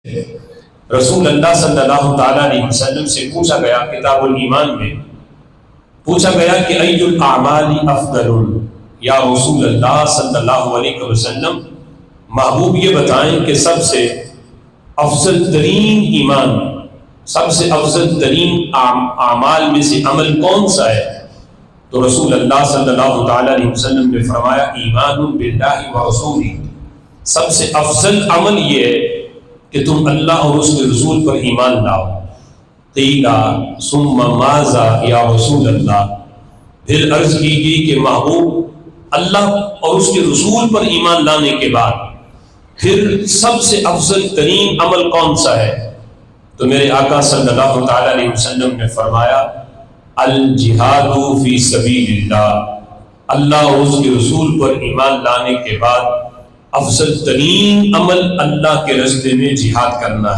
رسول اللہ صلی اللہ تعالیٰ علیہ وسلم سے پوچھا گیا کتاب الایمان میں پوچھا گیا کہ ای الاعمال افضل، یا رسول اللہ صلی اللہ علیہ وسلم محبوب یہ بتائیں کہ سب سے افضل ترین ایمان، سب سے افضل ترین اعمال میں سے عمل کون سا ہے؟ تو رسول اللہ صلی اللہ تعالیٰ علیہ وسلم نے فرمایا ایمان باللہ و رسولہ، سب سے افضل عمل یہ ہے کہ تم اللہ اور اس کے رسول پر ایمان لاؤ۔ قیل ثم ماذا یا رسول اللہ، پھر عرض کی گئی کہ محبوب اللہ اور اس کے رسول پر ایمان لانے کے بعد پھر سب سے افضل ترین عمل کون سا ہے؟ تو میرے آقا صلی اللہ تعالیٰ علیہ وسلم نے فرمایا الجہاد فی سبیل اللہ، اللہ اور اس کے رسول پر ایمان لانے کے بعد افضل ترین عمل اللہ کے راستے میں جہاد کرنا ہے۔